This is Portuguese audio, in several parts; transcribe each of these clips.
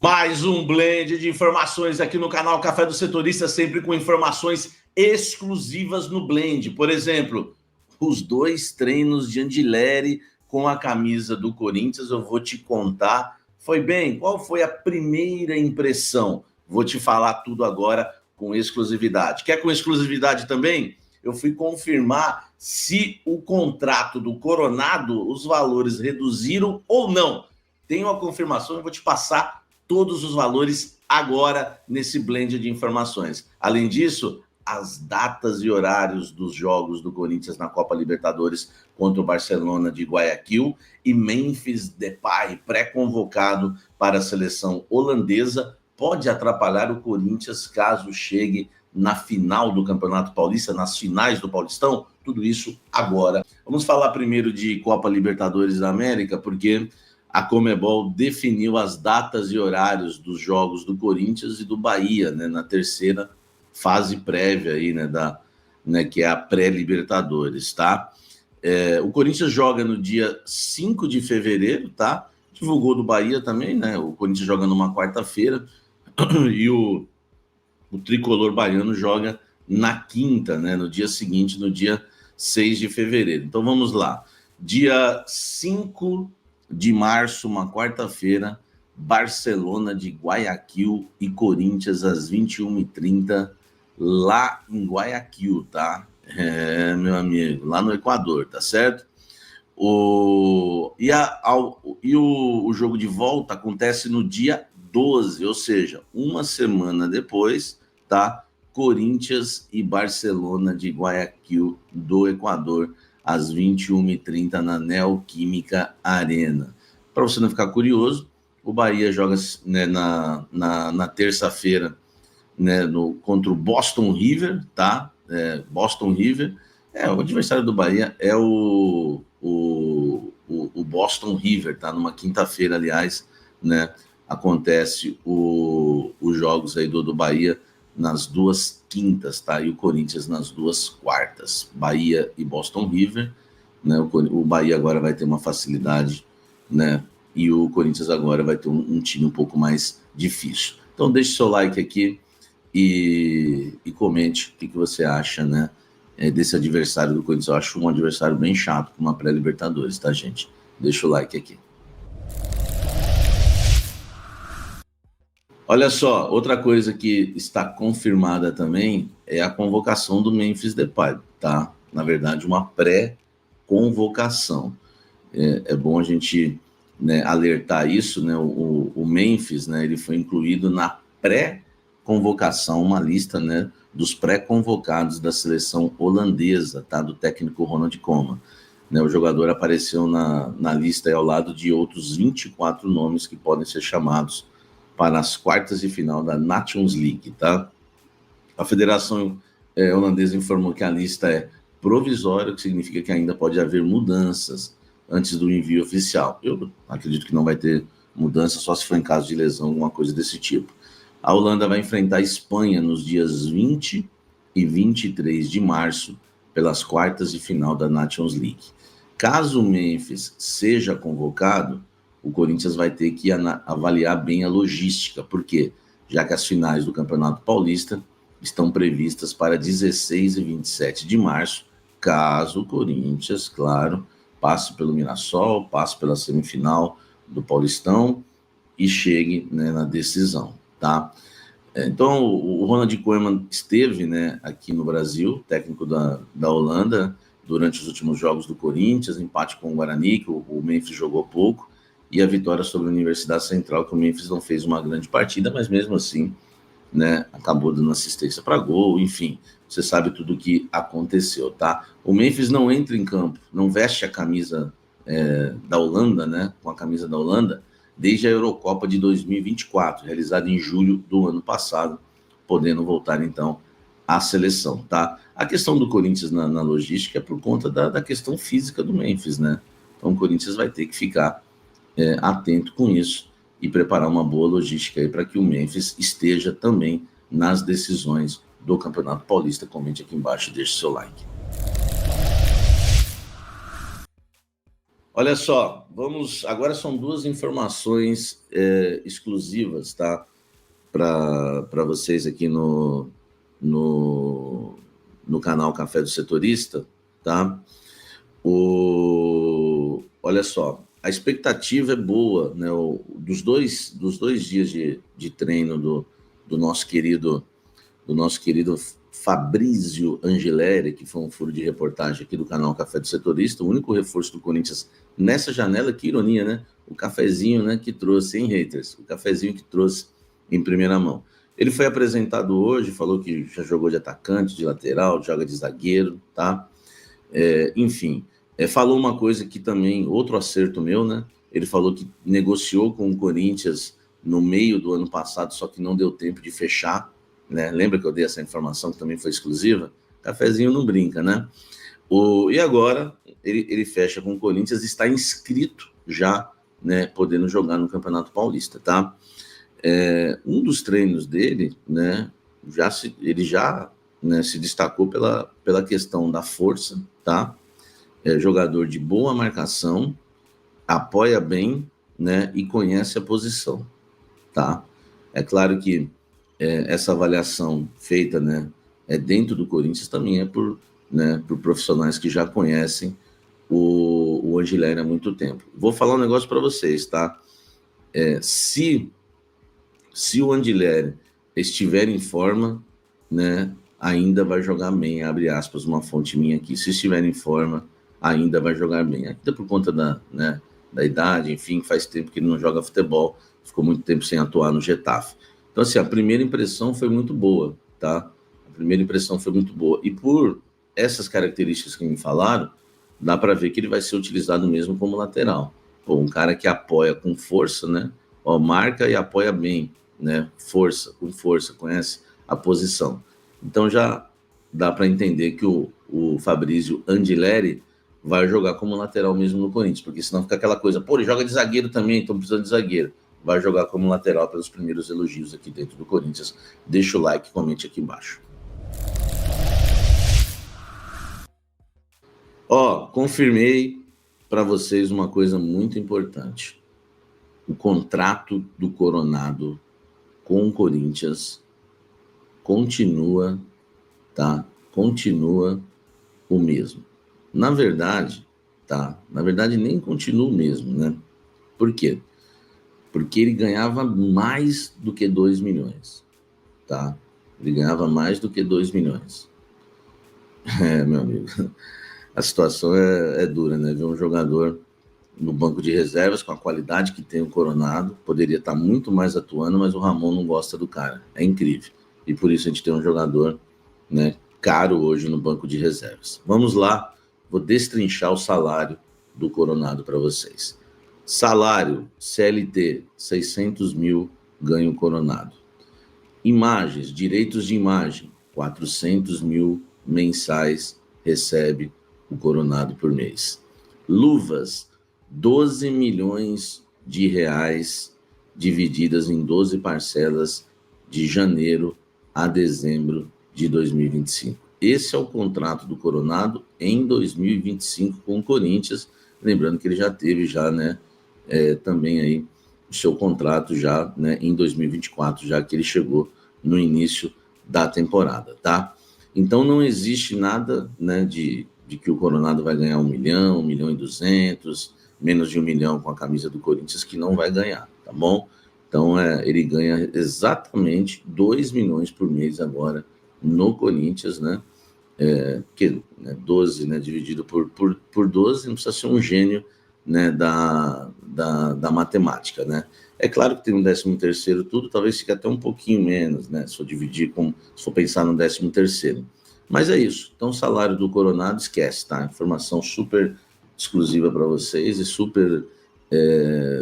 Mais um blend de informações aqui no canal Café do Setorista, sempre com informações exclusivas no blend. Por exemplo, os 2 treinos de Andileri com a camisa do Corinthians, eu vou te contar. Foi bem? Qual foi a primeira impressão? Vou te falar tudo agora com exclusividade. Quer com exclusividade também? Eu fui confirmar se o contrato do Coronado, os valores reduziram ou não. Tenho a confirmação, eu vou te passar todos os valores agora nesse blend de informações. Além disso, as datas e horários dos jogos do Corinthians na Copa Libertadores contra o Barcelona de Guayaquil e Memphis Depay, pré-convocado para a seleção holandesa, pode atrapalhar o Corinthians caso chegue na final do Campeonato Paulista, nas finais do Paulistão. Tudo isso agora. Vamos falar primeiro de Copa Libertadores da América, porque a Conmebol definiu as datas e horários dos jogos do Corinthians e do Bahia, né, na terceira fase prévia aí, que é a pré-Libertadores, tá? O Corinthians joga no dia 5 de fevereiro, tá? Divulgou do Bahia também, né? O Corinthians joga numa quarta-feira e o tricolor baiano joga na quinta, né? No dia seguinte, no dia 6 de fevereiro. Então vamos lá. Dia 5 de março, uma quarta-feira, Barcelona de Guayaquil e Corinthians às 21h30, lá em Guayaquil, tá? Meu amigo, lá no Equador, tá certo? O jogo de volta acontece no dia 12, ou seja, uma semana depois, tá? Corinthians e Barcelona de Guayaquil do Equador, às 21h30 na Neoquímica Arena. Para você não ficar curioso, o Bahia joga, né, na terça-feira, né, contra o Boston River, tá? Boston River. O adversário do Bahia é o Boston River, tá? Numa quinta-feira, aliás, né? Acontece os jogos aí do Bahia nas 2 quintas, tá? E o Corinthians nas 2 quartas. Bahia e Boston River, né? O Bahia agora vai ter uma facilidade, né? E o Corinthians agora vai ter um time um pouco mais difícil. Então deixe seu like aqui e comente o que você acha, né? Desse adversário do Corinthians. Eu acho um adversário bem chato para uma pré-Libertadores, tá, gente? Deixa o like aqui. Olha só, outra coisa que está confirmada também é a convocação do Memphis Depay, tá? Na verdade, uma pré-convocação. É bom a gente, né, alertar isso, né? O Memphis, né, ele foi incluído na pré-convocação, uma lista, né, dos pré-convocados da seleção holandesa, tá? Do técnico Ronald Koeman. Né, o jogador apareceu na lista ao lado de outros 24 nomes que podem ser chamados para as quartas de final da Nations League, tá? A Federação Holandesa informou que a lista é provisória, o que significa que ainda pode haver mudanças antes do envio oficial. Eu acredito que não vai ter mudança, só se for em caso de lesão, alguma coisa desse tipo. A Holanda vai enfrentar a Espanha nos dias 20 e 23 de março, pelas quartas de final da Nations League. Caso o Memphis seja convocado, o Corinthians vai ter que avaliar bem a logística, porque já que as finais do Campeonato Paulista estão previstas para 16 e 27 de março, caso o Corinthians, claro, passe pelo Mirassol, passe pela semifinal do Paulistão e chegue, né, na decisão, tá? Então, o Ronald Koeman esteve, né, aqui no Brasil, técnico da Holanda, durante os últimos jogos do Corinthians, empate com o Guarani, que o Memphis jogou pouco, e a vitória sobre a Universidade Central, que o Memphis não fez uma grande partida, mas mesmo assim, né, acabou dando assistência para gol, enfim, você sabe tudo o que aconteceu, tá? O Memphis não entra em campo, não veste a camisa da Holanda, né, com a camisa da Holanda, desde a Eurocopa de 2024, realizada em julho do ano passado, podendo voltar, então, à seleção, tá? A questão do Corinthians na logística é por conta da questão física do Memphis, né? Então, o Corinthians vai ter que ficar atento com isso e preparar uma boa logística aí para que o Memphis esteja também nas decisões do Campeonato Paulista. Comente aqui embaixo e deixe seu like. Olha só, agora são duas informações exclusivas, tá? Para vocês aqui no, no canal Café do Setorista, tá? Olha só, a expectativa é boa, né? Dos dois dias de treino do nosso querido Fabrício Angeleri, que foi um furo de reportagem aqui do canal Café do Setorista, o único reforço do Corinthians nessa janela, que ironia, né? O cafezinho, né, que trouxe, hein, haters? O cafezinho que trouxe em primeira mão. Ele foi apresentado hoje, falou que já jogou de atacante, de lateral, joga de zagueiro, tá? Enfim, falou uma coisa que também, outro acerto meu, né? Ele falou que negociou com o Corinthians no meio do ano passado, só que não deu tempo de fechar, né? Lembra que eu dei essa informação que também foi exclusiva? Cafezinho não brinca, né? E agora ele fecha com o Corinthians, está inscrito já, né? Podendo jogar no Campeonato Paulista, tá? Um dos treinos dele, né? Ele já né, se destacou pela questão da força, tá? Jogador de boa marcação, apoia bem, né? E conhece a posição, tá? É claro que essa avaliação feita, né, dentro do Corinthians também por profissionais que já conhecem o Angeleri há muito tempo. Vou falar um negócio para vocês, tá? Se o Angeleri estiver em forma, né, ainda vai jogar bem, abre aspas, uma fonte minha aqui, se estiver em forma, ainda vai jogar bem. Ainda por conta da idade, enfim, faz tempo que ele não joga futebol, ficou muito tempo sem atuar no Getafe. Então, assim, a primeira impressão foi muito boa, tá? A primeira impressão foi muito boa. E por essas características que me falaram, dá para ver que ele vai ser utilizado mesmo como lateral. Pô, um cara que apoia com força, né? Ó, marca e apoia bem, né? Com força, conhece a posição. Então, já dá para entender que o Fabrício Angeleri vai jogar como lateral mesmo no Corinthians, porque senão fica aquela coisa, pô, ele joga de zagueiro também, então precisando de zagueiro. Vai jogar como lateral pelos primeiros elogios aqui dentro do Corinthians. Deixa o like, comente aqui embaixo. Ó, confirmei para vocês uma coisa muito importante. O contrato do Coronado com o Corinthians continua, tá? Continua o mesmo. Na verdade, nem continua o mesmo, né? Por quê? Porque ele ganhava mais do que 2 milhões, tá? Ele ganhava mais do que 2 milhões. Meu amigo, a situação é dura, né? Ver um jogador no banco de reservas com a qualidade que tem o Coronado, poderia estar muito mais atuando, mas o Ramon não gosta do cara. É incrível. E por isso a gente tem um jogador, né, caro hoje no banco de reservas. Vamos lá, vou destrinchar o salário do Coronado para vocês. Salário CLT, 600 mil ganha o Coronado. Imagens, direitos de imagem, 400 mil mensais recebe o Coronado por mês. Luvas, 12 milhões de reais divididas em 12 parcelas de janeiro a dezembro de 2025. Esse é o contrato do Coronado em 2025 com o Corinthians, lembrando que ele já teve né, também aí o seu contrato já, né, em 2024, já que ele chegou no início da temporada, tá? Então não existe nada, né, de que o Coronado vai ganhar 1 milhão, 1 milhão e 200, menos de 1 milhão com a camisa do Corinthians, que não vai ganhar, tá bom? Então ele ganha exatamente 2 milhões por mês agora no Corinthians, né? Que 12, né, dividido por 12, não precisa ser um gênio, né, da matemática, né? É claro que tem um 13º tudo, talvez fique até um pouquinho menos, né, se for pensar no 13º. Mas é isso. Então, o salário do Coronado, esquece, tá? Informação super exclusiva para vocês e super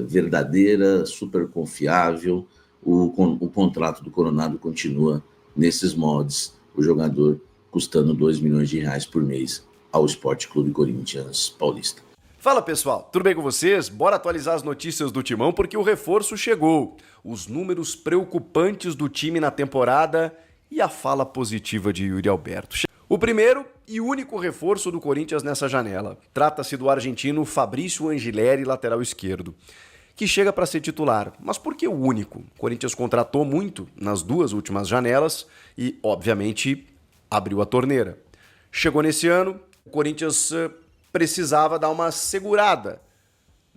verdadeira, super confiável. O contrato do Coronado continua nesses moldes, o jogador custando 2 milhões de reais por mês ao Sport Clube Corinthians Paulista. Fala pessoal, tudo bem com vocês? Bora atualizar as notícias do Timão porque o reforço chegou. Os números preocupantes do time na temporada e a fala positiva de Yuri Alberto. O primeiro e único reforço do Corinthians nessa janela. Trata-se do argentino Fabrício Angileri, lateral esquerdo, que chega para ser titular. Mas por que o único? O Corinthians contratou muito nas 2 últimas janelas e, obviamente, abriu a torneira. Chegou nesse ano, o Corinthians precisava dar uma segurada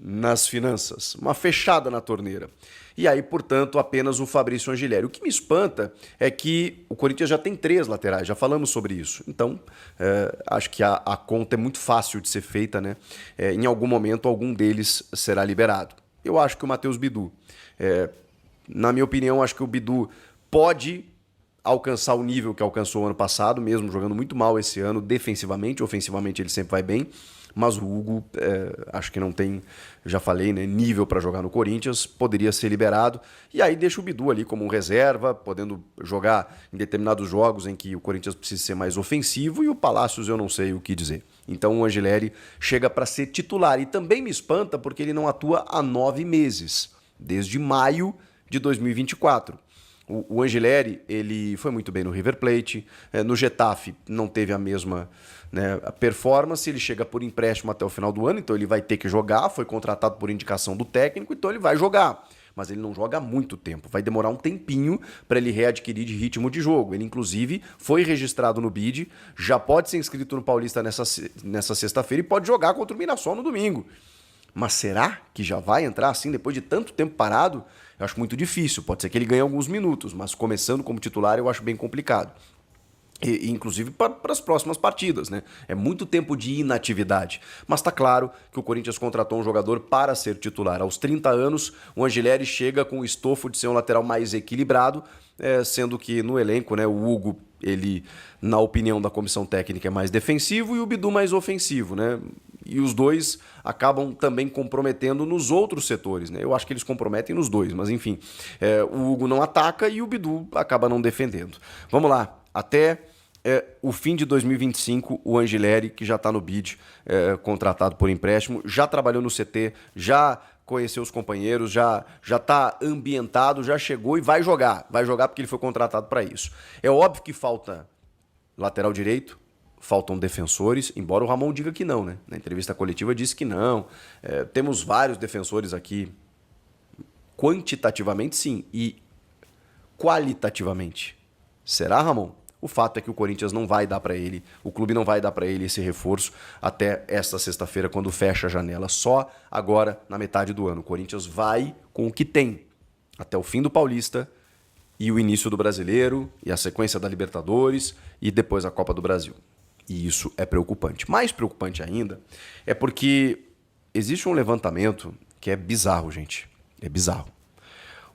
nas finanças, uma fechada na torneira. E aí, portanto, apenas o Fabrício Angileri. O que me espanta é que o Corinthians já tem 3 laterais, já falamos sobre isso. Então, acho que a conta é muito fácil de ser feita, né? Em algum momento, algum deles será liberado. Eu acho que o Matheus Bidu. Na minha opinião, acho que o Bidu pode alcançar o nível que alcançou ano passado, mesmo jogando muito mal esse ano, defensivamente. Ofensivamente ele sempre vai bem. Mas o Hugo, acho que não tem, já falei, né, nível para jogar no Corinthians, poderia ser liberado. E aí deixa o Bidu ali como um reserva, podendo jogar em determinados jogos em que o Corinthians precisa ser mais ofensivo, e o Palácios eu não sei o que dizer. Então o Angileri chega para ser titular. E também me espanta porque ele não atua há 9 meses, desde maio de 2024. O Angileri, ele foi muito bem no River Plate, no Getafe não teve a mesma, né, a performance, ele chega por empréstimo até o final do ano, então ele vai ter que jogar, foi contratado por indicação do técnico, então ele vai jogar. Mas ele não joga há muito tempo, vai demorar um tempinho para ele readquirir de ritmo de jogo. Ele, inclusive, foi registrado no BID, já pode ser inscrito no Paulista nessa sexta-feira e pode jogar contra o Mirassol no domingo. Mas será que já vai entrar assim depois de tanto tempo parado? Eu acho muito difícil. Pode ser que ele ganhe alguns minutos, mas começando como titular eu acho bem complicado. Inclusive para as próximas partidas, né? É muito tempo de inatividade. Mas está claro que o Corinthians contratou um jogador para ser titular. Aos 30 anos, o Angileri chega com o estofo de ser um lateral mais equilibrado, sendo que no elenco, né, o Hugo, ele, na opinião da comissão técnica, é mais defensivo e o Bidu mais ofensivo, né? E os dois acabam também comprometendo nos outros setores, né? Eu acho que eles comprometem nos dois, mas enfim, o Hugo não ataca e o Bidu acaba não defendendo. Vamos lá, até o fim de 2025, o Angileri, que já está no BID, contratado por empréstimo, já trabalhou no CT, já conheceu os companheiros, já está ambientado, já chegou e vai jogar porque ele foi contratado para isso. É óbvio que falta lateral direito, faltam defensores, embora o Ramon diga que não, né? Na entrevista coletiva disse que não. Temos vários defensores aqui. Quantitativamente, sim. E qualitativamente. Será, Ramon? O fato é que o Corinthians não vai dar para ele, o clube não vai dar para ele esse reforço até esta sexta-feira, quando fecha a janela. Só agora, na metade do ano. O Corinthians vai com o que tem até o fim do Paulista e o início do Brasileiro, e a sequência da Libertadores e depois a Copa do Brasil. E isso é preocupante. Mais preocupante ainda é porque existe um levantamento que é bizarro, gente. É bizarro.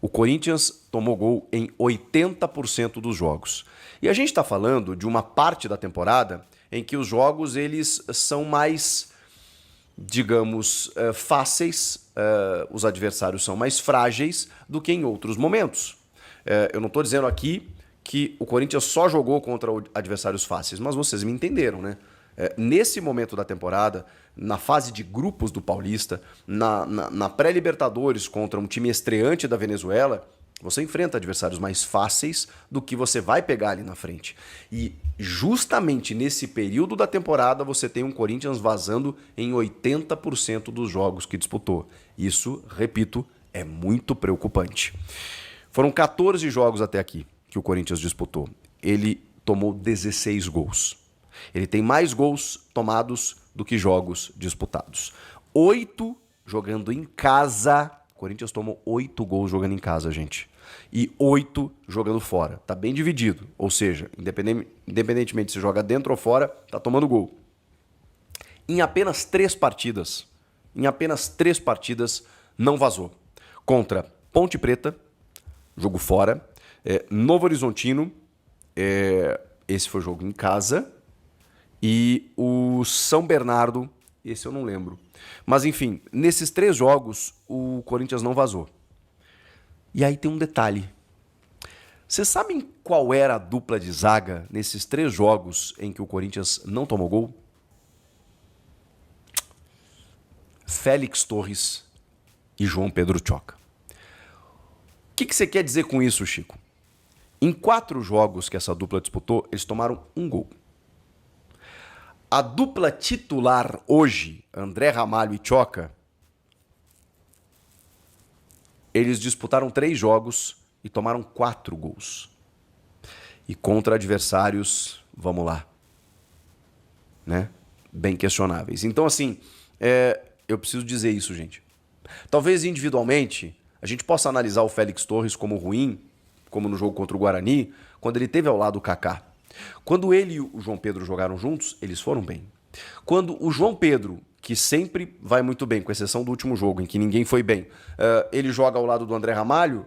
O Corinthians tomou gol em 80% dos jogos. E a gente está falando de uma parte da temporada em que os jogos eles são mais, digamos, fáceis, os adversários são mais frágeis do que em outros momentos. Eu não estou dizendo aqui que o Corinthians só jogou contra adversários fáceis, mas vocês me entenderam, né? Nesse momento da temporada, na fase de grupos do Paulista, na pré-Libertadores contra um time estreante da Venezuela, você enfrenta adversários mais fáceis do que você vai pegar ali na frente. E justamente nesse período da temporada você tem um Corinthians vazando em 80% dos jogos que disputou. Isso, repito, é muito preocupante. Foram 14 jogos até aqui que o Corinthians disputou. Ele tomou 16 gols. Ele tem mais gols tomados do que jogos disputados. 8 jogando em casa. O Corinthians tomou 8 gols jogando em casa, gente. E 8 jogando fora. Tá bem dividido. Ou seja, independentemente se joga dentro ou fora, tá tomando gol. Em apenas 3 partidas, não vazou. Contra Ponte Preta, jogo fora. Novo Horizontino, esse foi o jogo em casa. E o São Bernardo, esse eu não lembro. Mas enfim, nesses 3 jogos, o Corinthians não vazou. E aí tem um detalhe. Vocês sabem qual era a dupla de zaga nesses 3 jogos em que o Corinthians não tomou gol? Félix Torres e João Pedro Tchoca. O que você quer dizer com isso, Chico? Em 4 jogos que essa dupla disputou, eles tomaram 1 gol. A dupla titular hoje, André Ramalho e Tchoca, eles disputaram 3 jogos e tomaram 4 gols. E contra adversários, vamos lá, né? Bem questionáveis. Então, assim, eu preciso dizer isso, gente. Talvez individualmente a gente possa analisar o Félix Torres como ruim, como no jogo contra o Guarani, quando ele teve ao lado o Kaká. Quando ele e o João Pedro jogaram juntos, eles foram bem. Quando o João Pedro, que sempre vai muito bem, com exceção do último jogo, em que ninguém foi bem, ele joga ao lado do André Ramalho,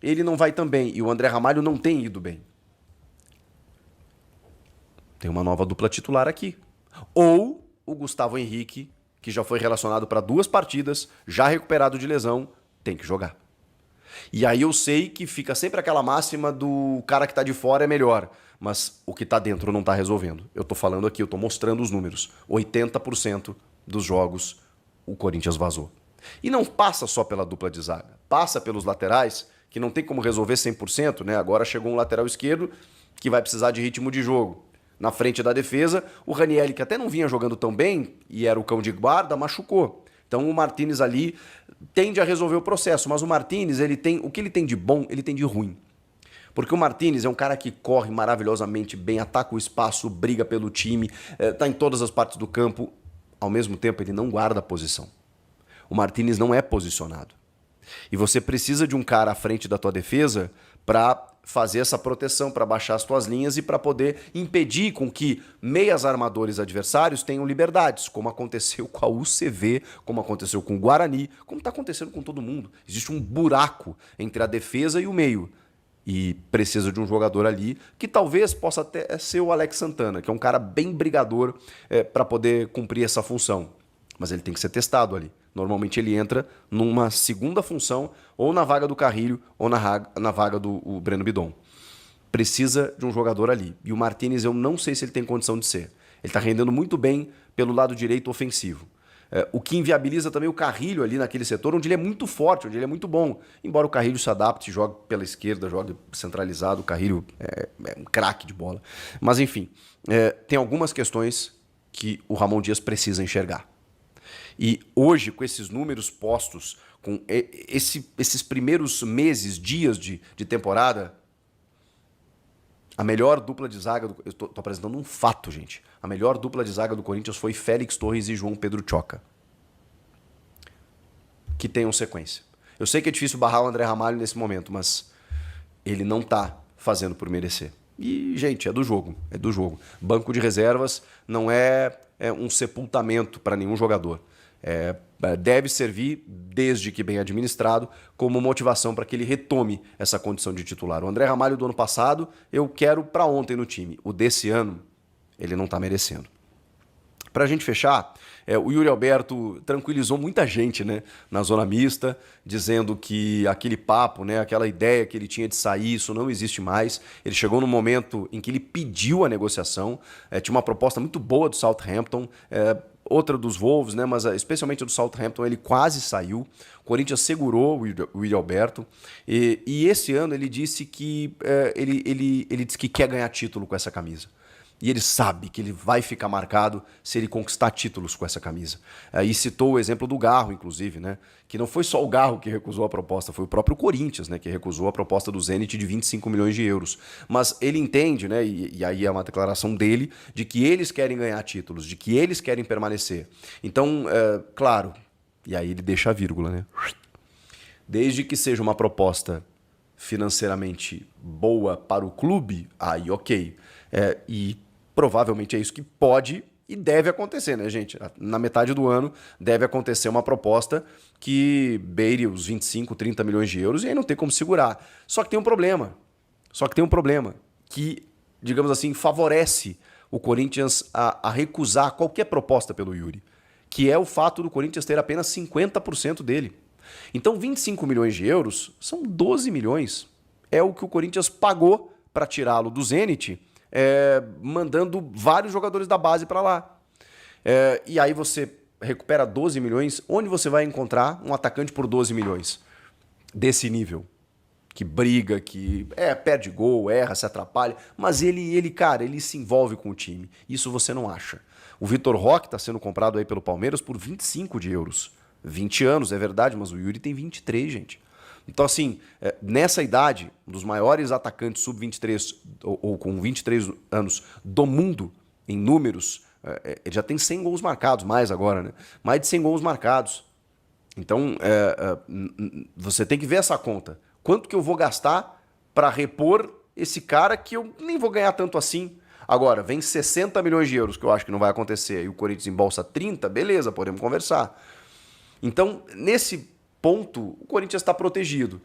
ele não vai tão bem. E o André Ramalho não tem ido bem. Tem uma nova dupla titular aqui. Ou o Gustavo Henrique, que já foi relacionado para 2 partidas, já recuperado de lesão, tem que jogar. E aí eu sei que fica sempre aquela máxima do cara que tá de fora é melhor, mas o que tá dentro não tá resolvendo. Eu tô falando aqui, eu tô mostrando os números. 80% dos jogos o Corinthians vazou. E não passa só pela dupla de zaga, passa pelos laterais, que não tem como resolver 100%, né? Agora chegou um lateral esquerdo que vai precisar de ritmo de jogo. Na frente da defesa, o Ranieri, que até não vinha jogando tão bem, e era o cão de guarda, machucou. Então o Martínez ali tende a resolver o processo, mas o Martínez, o que ele tem de bom, ele tem de ruim. Porque o Martínez é um cara que corre maravilhosamente bem, ataca o espaço, briga pelo time, tá em todas as partes do campo. Ao mesmo tempo, ele não guarda a posição. O Martínez não é posicionado. E você precisa de um cara à frente da tua defesa para fazer essa proteção, para baixar as tuas linhas e para poder impedir com que meias armadores adversários tenham liberdades, como aconteceu com a UCV, como aconteceu com o Guarani, como está acontecendo com todo mundo. Existe um buraco entre a defesa e o meio. E precisa de um jogador ali que talvez possa até ser o Alex Santana, que é um cara bem brigador para poder cumprir essa função. Mas ele tem que ser testado ali. Normalmente ele entra numa segunda função, ou na vaga do Carrilho, ou na vaga do Breno Bidon. Precisa de um jogador ali. E o Martínez, eu não sei se ele tem condição de ser. Ele está rendendo muito bem pelo lado direito ofensivo. O que inviabiliza também o Carrilho ali naquele setor, onde ele é muito forte, onde ele é muito bom. Embora o Carrilho se adapte, jogue pela esquerda, jogue centralizado, o Carrilho é um craque de bola. Mas enfim, tem algumas questões que o Ramon Dias precisa enxergar. E hoje, com esses números postos, com esses primeiros meses, dias de temporada, a melhor dupla de zaga... Eu tô apresentando um fato, gente. A melhor dupla de zaga do Corinthians foi Félix Torres e João Pedro Tchoca. Que tenham sequência. Eu sei que é difícil barrar o André Ramalho nesse momento, mas ele não tá fazendo por merecer. E, gente, é do jogo. É do jogo. Banco de reservas não é um sepultamento para nenhum jogador. Deve servir, desde que bem administrado, como motivação para que ele retome essa condição de titular. O André Ramalho do ano passado, eu quero para ontem no time. O desse ano, ele não está merecendo. Para a gente fechar, o Yuri Alberto tranquilizou muita gente, né, na zona mista, dizendo que aquele papo, né, aquela ideia que ele tinha de sair, isso não existe mais. Ele chegou no momento em que ele pediu a negociação, tinha uma proposta muito boa do Southampton, outra dos Wolves, né, mas especialmente do Southampton, ele quase saiu. O Corinthians segurou o Yuri Alberto e esse ano ele disse que ele disse que quer ganhar título com essa camisa. E ele sabe que ele vai ficar marcado se ele conquistar títulos com essa camisa. E citou o exemplo do Garro, inclusive, né? Que não foi só o Garro que recusou a proposta, foi o próprio Corinthians, né? Que recusou a proposta do Zenit de 25 milhões de euros. Mas ele entende, né? E aí é uma declaração dele, de que eles querem ganhar títulos, de que eles querem permanecer. Então, claro, e aí ele deixa a vírgula, né? Desde que seja uma proposta financeiramente boa para o clube, aí ok. E provavelmente é isso que pode e deve acontecer, né, gente? Na metade do ano deve acontecer uma proposta que beire os 25, 30 milhões de euros e aí não tem como segurar. Só que tem um problema. Que, digamos assim, favorece o Corinthians a recusar qualquer proposta pelo Yuri, que é o fato do Corinthians ter apenas 50% dele. Então 25 milhões de euros são 12 milhões. É o que o Corinthians pagou para tirá-lo do Zenit, mandando vários jogadores da base para lá. E aí você recupera 12 milhões. Onde você vai encontrar um atacante por 12 milhões? Desse nível. que briga, que perde gol, erra, se atrapalha, mas cara, ele se envolve com o time. Isso você não acha. O Vitor Roque está sendo comprado aí pelo Palmeiras por 25 de euros. 20 anos, é verdade, mas o Yuri tem 23, gente. Então, assim, nessa idade, um dos maiores atacantes sub-23 ou com 23 anos do mundo, em números, ele já tem 100 gols marcados, mais agora, né? Mais de 100 gols marcados. Então, você tem que ver essa conta. Quanto que eu vou gastar para repor esse cara que eu nem vou ganhar tanto assim? Agora, vem 60 milhões de euros, que eu acho que não vai acontecer, e o Corinthians embolsa 30, beleza, podemos conversar. Então, nesse ponto, o Corinthians está protegido.